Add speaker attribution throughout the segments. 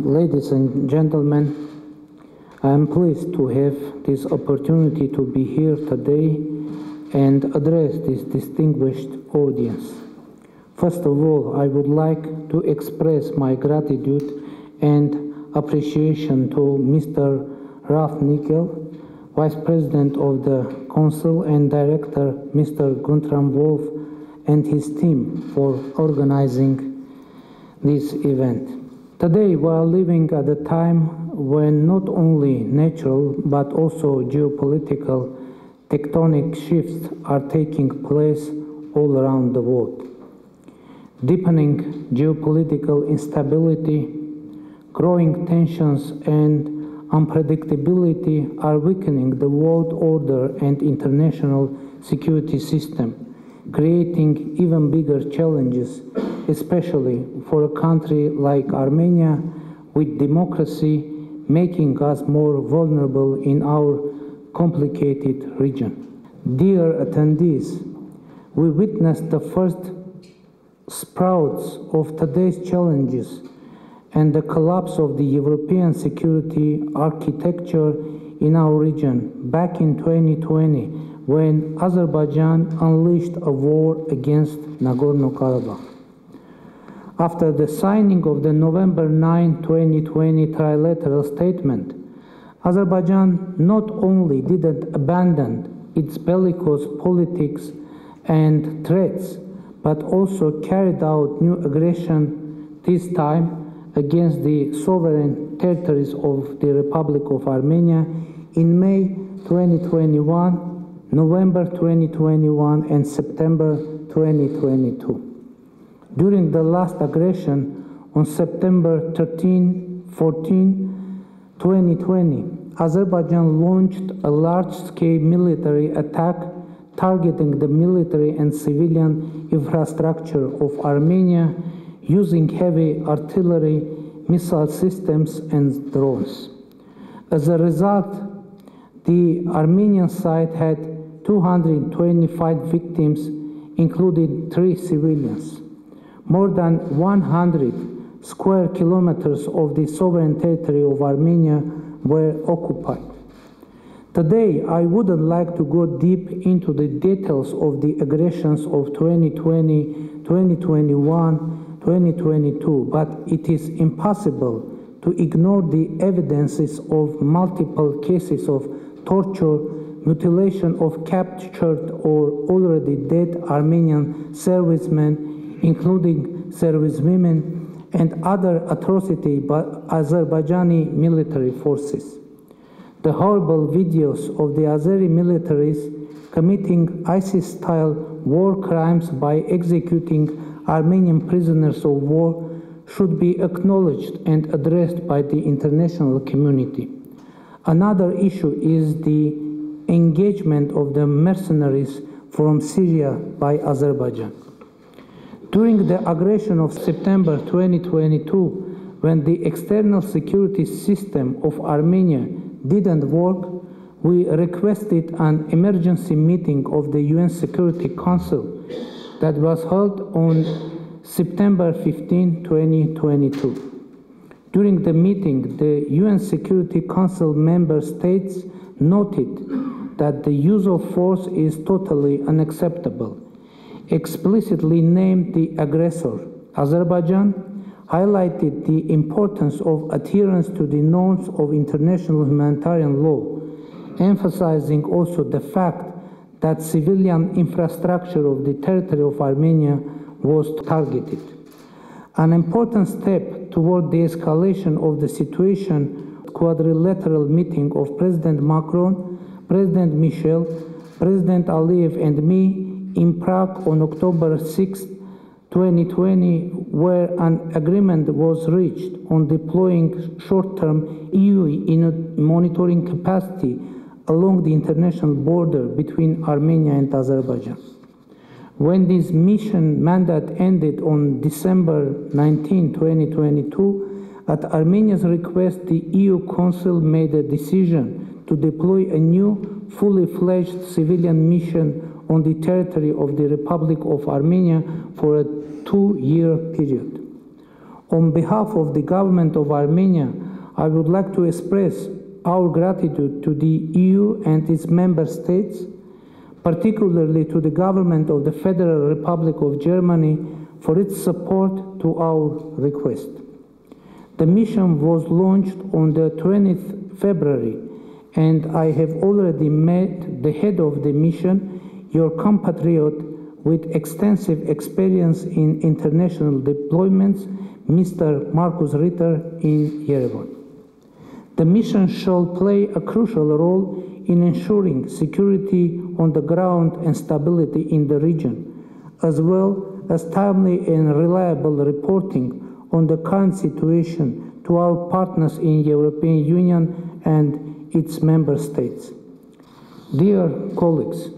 Speaker 1: Ladies and gentlemen, I am pleased to have this opportunity to be here today and address this distinguished audience. First of all, I would like to express my gratitude and appreciation to Mr. Ralph Nickel, Vice President of the Council, and Director Mr. Guntram Wolf and his team for organizing this event. Today we are living at a time when not only natural but also geopolitical tectonic shifts are taking place all around the world. Deepening geopolitical instability, growing tensions and unpredictability are weakening the world order and international security system, creating even bigger challenges, especially for a country like Armenia with democracy, making us more vulnerable in our complicated region. Dear attendees, we witnessed the first sprouts of today's challenges and the collapse of the European security architecture in our region back in 2020 when Azerbaijan unleashed a war against Nagorno-Karabakh. After the signing of the November 9, 2020 trilateral statement, Azerbaijan not only didn't abandon its bellicose politics and threats, but also carried out new aggression, this time against the sovereign territories of the Republic of Armenia in May 2021, November 2021, and September 2022. During the last aggression on September 13-14, 2020, Azerbaijan launched a large-scale military attack targeting the military and civilian infrastructure of Armenia using heavy artillery, missile systems, and drones. As a result, the Armenian side had 225 victims, including 3 civilians. More than 100 square kilometers of the sovereign territory of Armenia were occupied. Today, I wouldn't like to go deep into the details of the aggressions of 2020, 2021, 2022, but it is impossible to ignore the evidences of multiple cases of torture, mutilation of captured or already dead Armenian servicemen, including servicewomen, and other atrocities by Azerbaijani military forces. The horrible videos of the Azeri militaries committing ISIS-style war crimes by executing Armenian prisoners of war should be acknowledged and addressed by the international community. Another issue is the engagement of the mercenaries from Syria by Azerbaijan. During the aggression of September 2022, when the external security system of Armenia didn't work, we requested an emergency meeting of the UN Security Council that was held on September 15, 2022. During the meeting, the UN Security Council member states noted that the use of force is totally unacceptable, explicitly named the aggressor, Azerbaijan, highlighted the importance of adherence to the norms of international humanitarian law, emphasizing also the fact that civilian infrastructure of the territory of Armenia was targeted. An important step toward the escalation of the situation, quadrilateral meeting of President Macron, President Michel, President Ալիևն and me in Prague on October 6, 2020, where an agreement was reached on deploying short-term EU monitoring capacity along the international border between Armenia and Azerbaijan. When this mission mandate ended on December 19, 2022, at Armenia's request, the EU Council made a decision to deploy a new, fully fledged civilian mission on the territory of the Republic of Armenia for a 2-year period. On behalf of the government of Armenia, I would like to express our gratitude to the EU and its member states, particularly to the government of the Federal Republic of Germany for its support to our request. The mission was launched on the 20th February, and I have already met the head of the mission, your compatriot with extensive experience in international deployments, Mr. Markus Ritter in Yerevan. The mission shall play a crucial role in ensuring security on the ground and stability in the region, as well as timely and reliable reporting on the current situation to our partners in the European Union and its member states. Dear colleagues,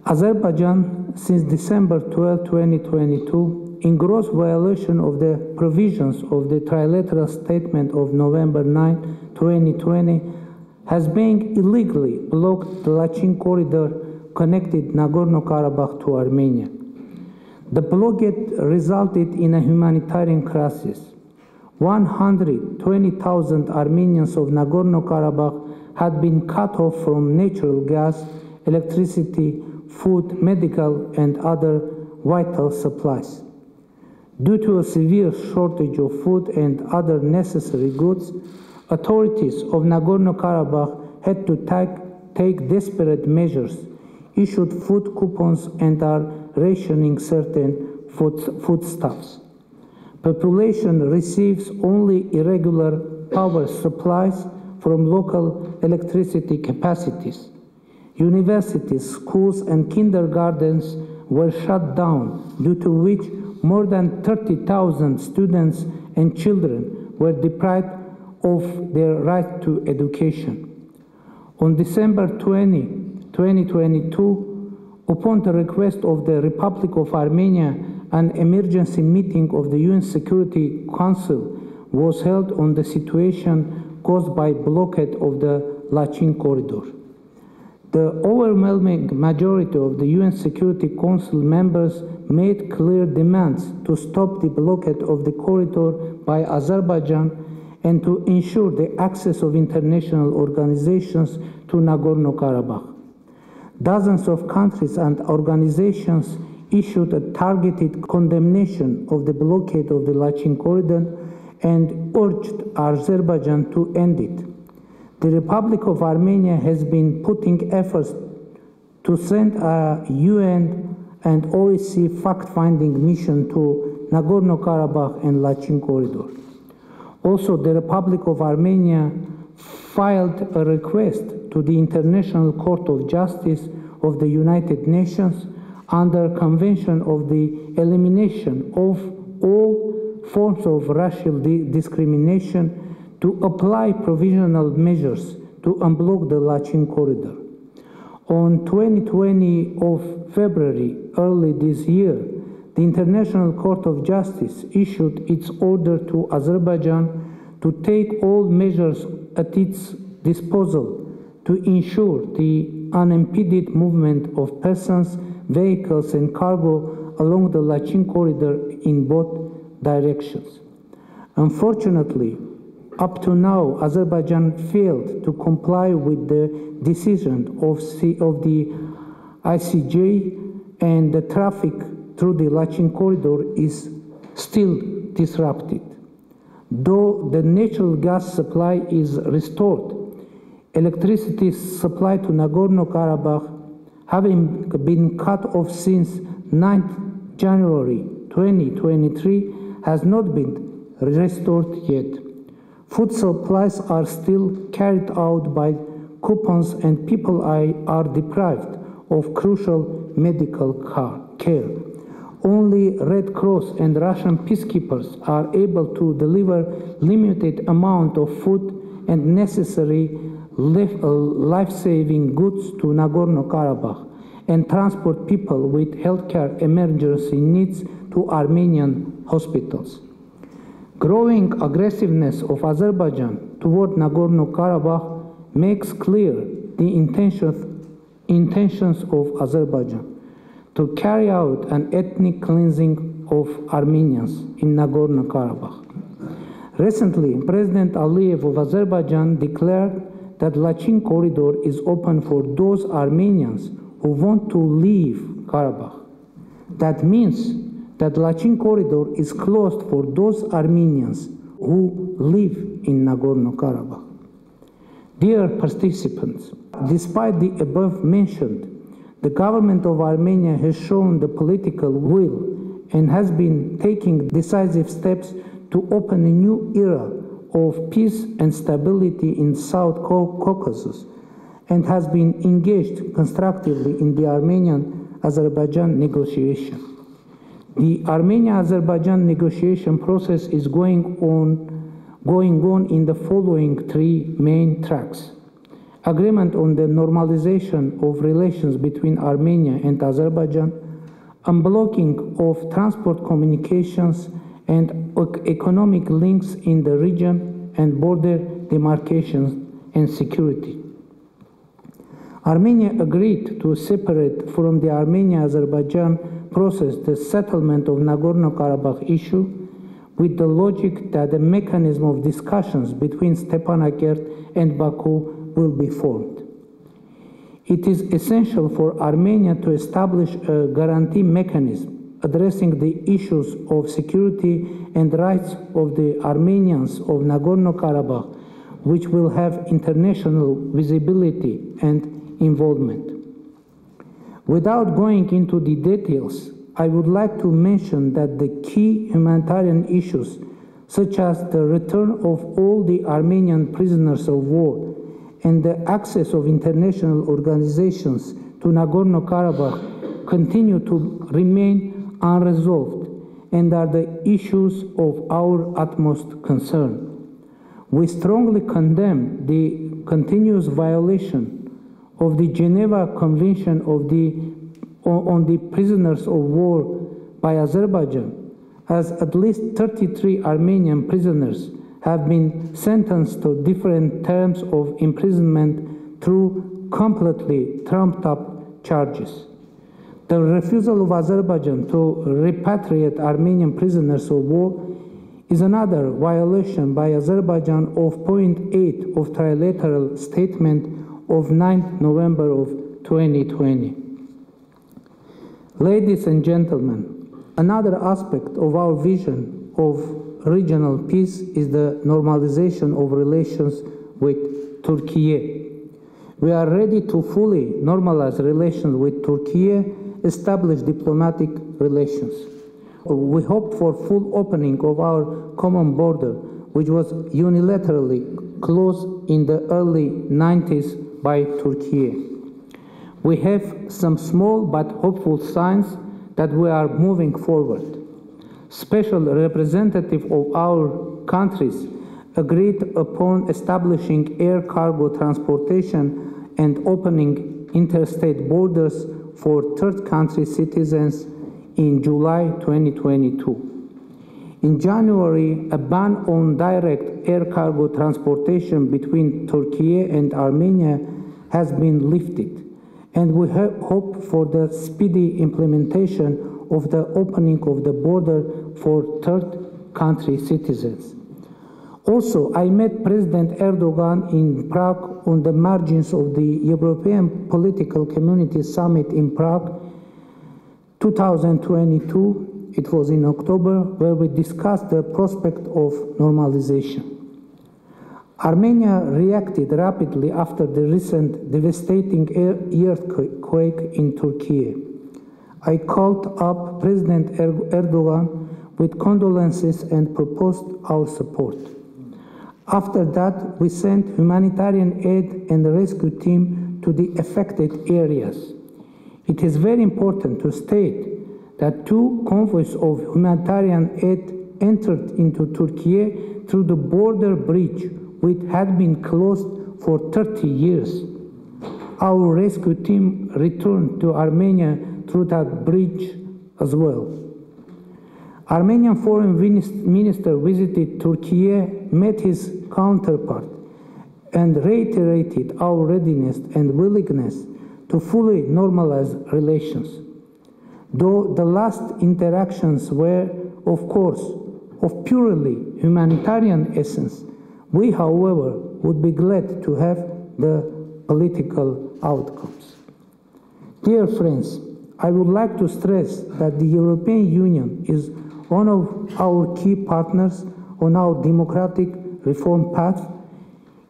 Speaker 1: Azerbaijan, since December 12, 2022, in gross violation of the provisions of the trilateral statement of November 9, 2020, has been illegally blocked the Lachin corridor connected Nagorno-Karabakh to Armenia. The blockade resulted in a humanitarian crisis. 120,000 Armenians of Nagorno-Karabakh had been cut off from natural gas, electricity, food, medical, and other vital supplies. Due to a severe shortage of food and other necessary goods, authorities of Nagorno-Karabakh had to take desperate measures, issued food coupons, and are rationing certain foodstuffs. Population receives only irregular power supplies from local electricity capacities. Universities, schools, and kindergartens were shut down, due to which more than 30,000 students and children were deprived of their right to education. On December 20, 2022, upon the request of the Republic of Armenia, an emergency meeting of the UN Security Council was held on the situation caused by blockade of the Lachin corridor. The overwhelming majority of the UN Security Council members made clear demands to stop the blockade of the corridor by Azerbaijan and to ensure the access of international organizations to Nagorno-Karabakh. Dozens of countries and organizations issued a targeted condemnation of the blockade of the Lachin corridor and urged Azerbaijan to end it. The Republic of Armenia has been putting efforts to send a UN and OSCE fact-finding mission to Nagorno-Karabakh and Lachin corridor. Also, the Republic of Armenia filed a request to the International Court of Justice of the United Nations under Convention of the Elimination of all forms of racial discrimination to apply provisional measures to unblock the Lachin corridor. On 20 of February, early this year, the International Court of Justice issued its order to Azerbaijan to take all measures at its disposal to ensure the unimpeded movement of persons, vehicles, and cargo along the Lachin corridor in both directions. Unfortunately, up to now, Azerbaijan failed to comply with the decision of the ICJ, and the traffic through the Lachin corridor is still disrupted. Though the natural gas supply is restored, electricity supply to Nagorno-Karabakh, having been cut off since 9 January 2023, has not been restored yet. Food supplies are still carried out by coupons, and people are deprived of crucial medical care. Only Red Cross and Russian peacekeepers are able to deliver limited amount of food and necessary life-saving goods to Nagorno-Karabakh and transport people with healthcare emergency needs to Armenian hospitals. Growing aggressiveness of Azerbaijan toward Nagorno-Karabakh makes clear the intentions of Azerbaijan to carry out an ethnic cleansing of Armenians in Nagorno-Karabakh. Recently, President Ալիևը of Azerbaijan declared that Lachin corridor is open for those Armenians who want to leave Karabakh. That means that Lachin corridor is closed for those Armenians who live in Nagorno-Karabakh. Dear participants, despite the above mentioned, the government of Armenia has shown the political will and has been taking decisive steps to open a new era of peace and stability in South Caucasus and has been engaged constructively in the Armenian-Azerbaijan negotiation. The Armenia-Azerbaijan negotiation process is going on in the following three main tracks: agreement on the normalization of relations between Armenia and Azerbaijan, unblocking of transport communications and economic links in the region, and border demarcations and security. Armenia agreed to separate from the Armenia-Azerbaijan process the settlement of Nagorno-Karabakh issue with the logic that a mechanism of discussions between Stepanakert and Baku will be formed. It is essential for Armenia to establish a guarantee mechanism addressing the issues of security and rights of the Armenians of Nagorno-Karabakh, which will have international visibility and involvement. Without going into the details, I would like to mention that the key humanitarian issues, such as the return of all the Armenian prisoners of war and the access of international organizations to Nagorno-Karabakh, continue to remain unresolved and are the issues of our utmost concern. We strongly condemn the continuous violation of the Geneva Convention on the prisoners of war by Azerbaijan, as at least 33 Armenian prisoners have been sentenced to different terms of imprisonment through completely trumped-up charges. The refusal of Azerbaijan to repatriate Armenian prisoners of war is another violation by Azerbaijan of Point 8 of trilateral statement of 9 November of 2020. Ladies and gentlemen, another aspect of our vision of regional peace is the normalization of relations with Turkey. We are ready to fully normalize relations with Turkey, establish diplomatic relations. We hope for full opening of our common border, which was unilaterally closed in the early 90s by Turkey. We have some small but hopeful signs that we are moving forward. Special representative of our countries agreed upon establishing air cargo transportation and opening interstate borders for third country citizens in July 2022. In January, a ban on direct air cargo transportation between Turkey and Armenia has been lifted, and we hope for the speedy implementation of the opening of the border for third country citizens. Also, I met President Erdogan in Prague on the margins of the European Political Community Summit in Prague 2022. It was in October, where we discussed the prospect of normalization. Armenia reacted rapidly after the recent devastating earthquake in Turkey. I called up President Erdogan with condolences and proposed our support. After that, we sent humanitarian aid and a rescue team to the affected areas. It is very important to state that 2 convoys of humanitarian aid entered into Turkey through the border bridge, which had been closed for 30 years. Our rescue team returned to Armenia through that bridge as well. Armenian Foreign Minister visited Turkey, met his counterpart, and reiterated our readiness and willingness to fully normalize relations. Though the last interactions were, of course, of purely humanitarian essence, we, however, would be glad to have the political outcomes. Dear friends, I would like to stress that the European Union is one of our key partners on our democratic reform path.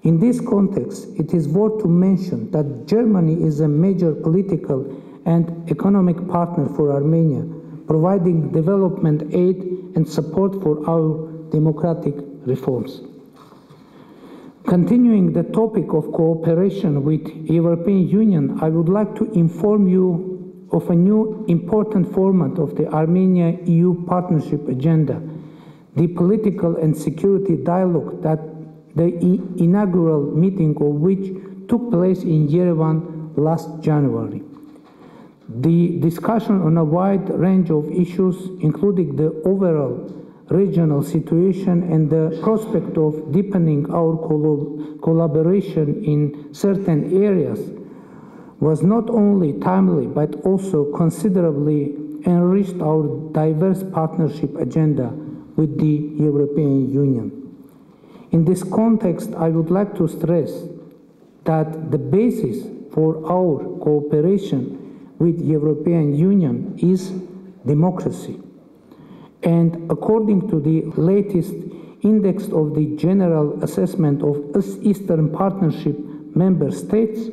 Speaker 1: In this context, it is worth to mention that Germany is a major political and economic partner for Armenia, providing development aid and support for our democratic reforms. Continuing the topic of cooperation with the European Union, I would like to inform you of a new important format of the Armenia-EU partnership agenda, the political and security dialogue that the inaugural meeting of which took place in Yerevan last January. The discussion on a wide range of issues, including the overall regional situation and the prospect of deepening our collaboration in certain areas, was not only timely but also considerably enriched our diverse partnership agenda with the European Union. In this context, I would like to stress that the basis for our cooperation with the European Union is democracy. And according to the latest index of the General Assessment of Eastern Partnership member states,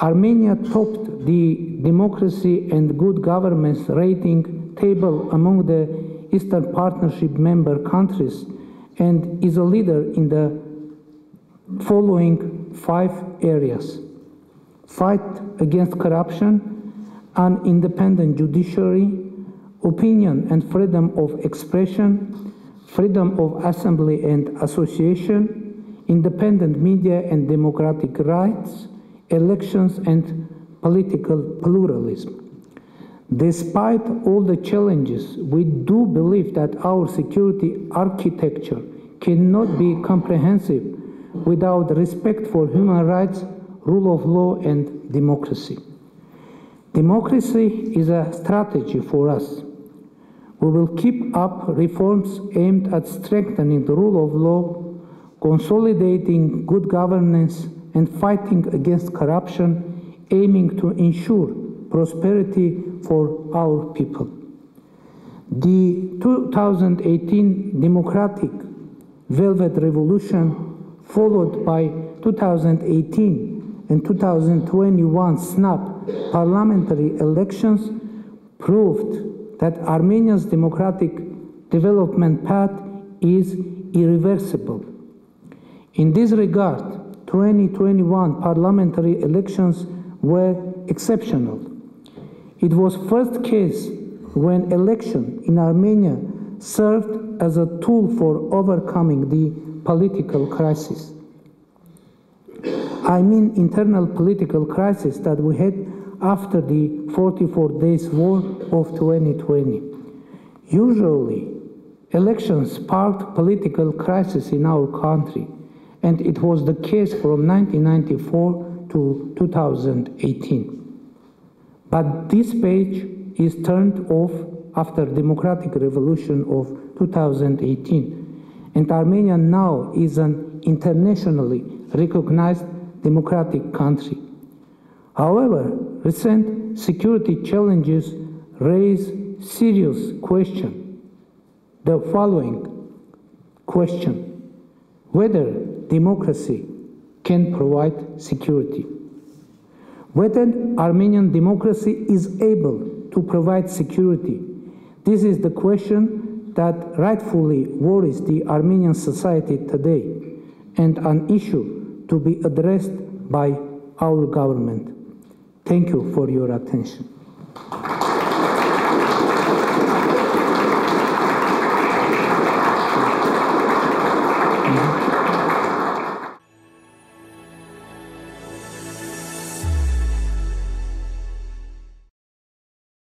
Speaker 1: Armenia topped the democracy and good governance rating table among the Eastern Partnership member countries and is a leader in the following 5 areas: fight against corruption, an independent judiciary, opinion and freedom of expression, freedom of assembly and association, independent media and democratic rights, elections and political pluralism. Despite all the challenges, we do believe that our security architecture cannot be comprehensive without respect for human rights, rule of law, and democracy. Democracy is a strategy for us. We will keep up reforms aimed at strengthening the rule of law, consolidating good governance, and fighting against corruption, aiming to ensure prosperity for our people. The 2018 democratic Velvet Revolution, followed by 2018 and 2021 snap parliamentary elections, proved that Armenia's democratic development path is irreversible. In this regard, 2021 parliamentary elections were exceptional. It was first case when election in Armenia served as a tool for overcoming the political crisis. I mean internal political crisis that we had after the 44 days war of 2020. Usually, elections sparked political crisis in our country, and it was the case from 1994 to 2018. But this page is turned off after democratic revolution of 2018, and Armenia now is an internationally recognized democratic country. However, recent security challenges raise serious question. The following question: whether democracy can provide security. Whether Armenian democracy is able to provide security. This is the question that rightfully worries the Armenian society today, and an issue to be addressed by our government. Thank you for your attention.